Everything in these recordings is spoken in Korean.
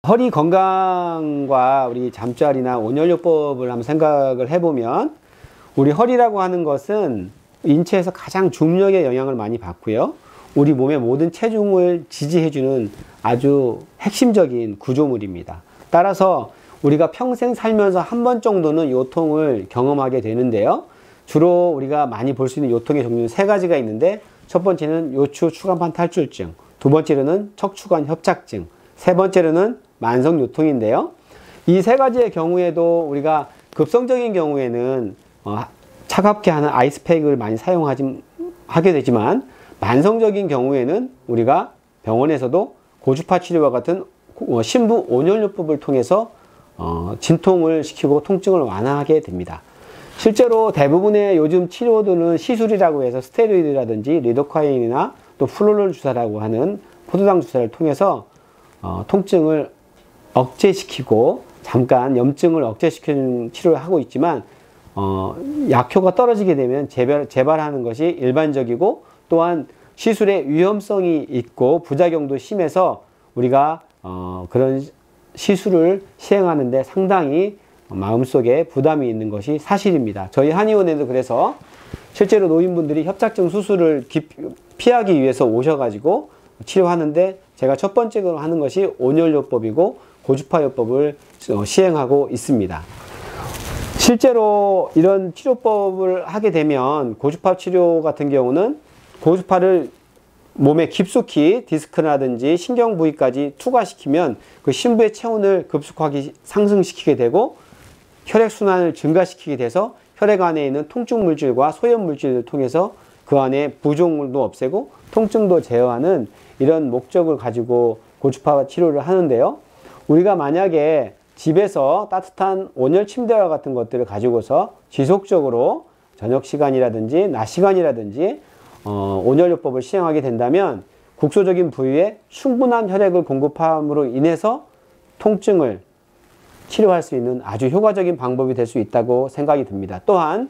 허리 건강과 우리 잠자리나 온열요법을 한번 생각을 해보면, 우리 허리라고 하는 것은 인체에서 가장 중력의 영향을 많이 받고요. 우리 몸의 모든 체중을 지지해주는 아주 핵심적인 구조물입니다. 따라서 우리가 평생 살면서 한 번 정도는 요통을 경험하게 되는데요. 주로 우리가 많이 볼 수 있는 요통의 종류는 세 가지가 있는데, 첫 번째는 요추 추간판 탈출증, 두 번째로는 척추관 협착증, 세 번째로는 만성 요통인데요. 이 세 가지의 경우에도 우리가 급성적인 경우에는 차갑게 하는 아이스팩을 많이 하게 되지만, 만성적인 경우에는 우리가 병원에서도 고주파 치료와 같은 심부 온열요법을 통해서 진통을 시키고 통증을 완화하게 됩니다. 실제로 대부분의 요즘 치료들은 시술이라고 해서 스테로이드라든지 리도카인이나 또 플로럴 주사라고 하는 포도당 주사를 통해서 통증을 억제시키고 잠깐 염증을 억제시키는 치료를 하고 있지만, 약효가 떨어지게 되면 재발하는 것이 일반적이고, 또한 시술의 위험성이 있고 부작용도 심해서 우리가 그런 시술을 시행하는데 상당히 마음속에 부담이 있는 것이 사실입니다. 저희 한의원에도 그래서 실제로 노인분들이 협착증 수술을 피하기 위해서 오셔가지고 치료하는데, 제가 첫 번째로 하는 것이 온열요법이고 고주파요법을 시행하고 있습니다. 실제로 이런 치료법을 하게 되면, 고주파 치료 같은 경우는 고주파를 몸에 깊숙이 디스크라든지 신경 부위까지 투과시키면 그 심부의 체온을 급속하게 상승시키게 되고, 혈액순환을 증가시키게 돼서 혈액 안에 있는 통증 물질과 소염 물질을 통해서 그 안에 부종도 없애고 통증도 제어하는 이런 목적을 가지고 고주파 치료를 하는데요. 우리가 만약에 집에서 따뜻한 온열 침대와 같은 것들을 가지고서 지속적으로 저녁 시간이라든지 낮 시간이라든지 온열요법을 시행하게 된다면, 국소적인 부위에 충분한 혈액을 공급함으로 인해서 통증을 치료할 수 있는 아주 효과적인 방법이 될 수 있다고 생각이 듭니다. 또한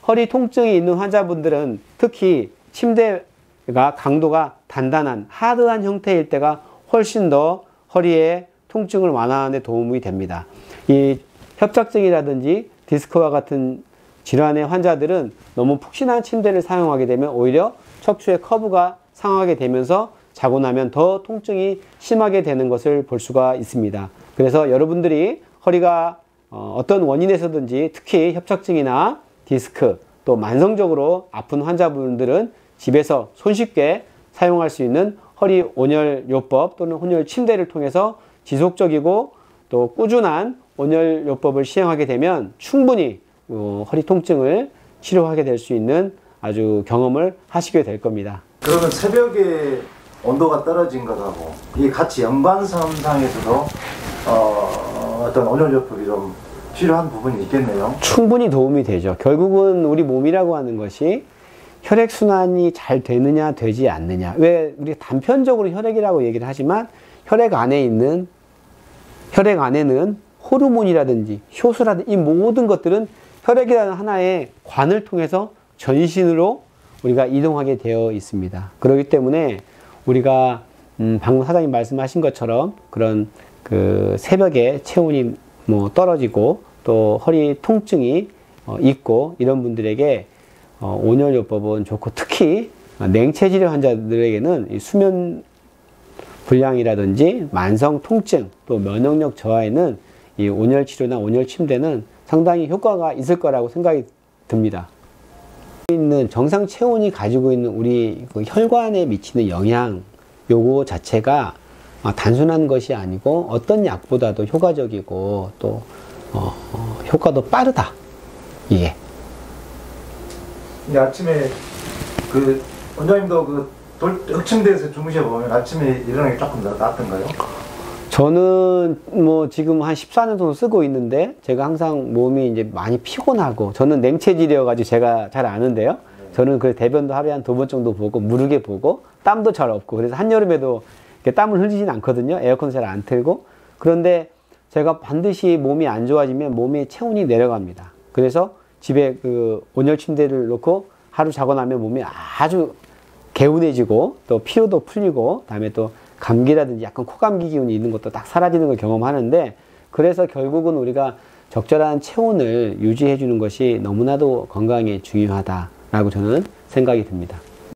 허리 통증이 있는 환자분들은 특히 침대가 강도가 단단한 하드한 형태일 때가 훨씬 더 허리의 통증을 완화하는 데 도움이 됩니다. 이 협착증이라든지 디스크와 같은 질환의 환자들은 너무 푹신한 침대를 사용하게 되면 오히려 척추의 커브가 상하게 되면서 자고 나면 더 통증이 심하게 되는 것을 볼 수가 있습니다. 그래서 여러분들이 허리가 어떤 원인에서든지 특히 협착증이나 디스크, 또 만성적으로 아픈 환자분들은 집에서 손쉽게 사용할 수 있는 허리 온열요법 또는 온열 침대를 통해서 지속적이고 또 꾸준한 온열요법을 시행하게 되면 충분히 허리 통증을 치료하게 될 수 있는 아주 경험을 하시게 될 겁니다. 그러면 새벽에 온도가 떨어진 것하고 이게 같이 연관선상에서도 어떤 온열요법이 좀 필요한 부분이 있겠네요. 충분히 도움이 되죠. 결국은 우리 몸이라고 하는 것이 혈액순환이 잘 되느냐 되지 않느냐, 왜 우리 단편적으로 혈액이라고 얘기를 하지만 혈액 안에는 호르몬이라든지 효소라든지 이 모든 것들은 혈액이라는 하나의 관을 통해서 전신으로 우리가 이동하게 되어 있습니다. 그렇기 때문에 우리가 방금 사장님 말씀하신 것처럼 그런 그 새벽에 체온이 떨어지고 또 허리 통증이 있고 이런 분들에게 온열요법은 좋고, 특히 냉체질환 환자들에게는 이 수면 불량이라든지 만성 통증 또 면역력 저하에는 이 온열 치료나 온열 침대는 상당히 효과가 있을 거라고 생각이 듭니다. 있는 정상 체온이 가지고 있는 우리 그 혈관에 미치는 영향, 요거 자체가 단순한 것이 아니고 어떤 약보다도 효과적이고 또 효과도 빠르다. 예. 근데 아침에 그 원장님도 그 흑침대에서 주무셔 보면 아침에 일어나기 조금 낫던가요? 저는 지금 한 14년 정도 쓰고 있는데, 제가 항상 몸이 이제 많이 피곤하고, 저는 냉체질이어가지고 제가 잘 아는데요. 저는 그 대변도 하루에 한 2번 정도 보고, 무르게 보고, 땀도 잘 없고, 그래서 한여름에도 땀을 흘리진 않거든요. 에어컨 잘 안 틀고. 그런데 제가 반드시 몸이 안 좋아지면 몸의 체온이 내려갑니다. 그래서 집에 그 온열 침대를 놓고 하루 자고 나면 몸이 아주 개운해지고, 또 피로도 풀리고, 다음에 또 감기라든지 약간 코감기 기운이 있는 것도 딱 사라지는 걸 경험하는데, 그래서 결국은 우리가 적절한 체온을 유지해 주는 것이 너무나도 건강에 중요하다라고 저는 생각이 듭니다.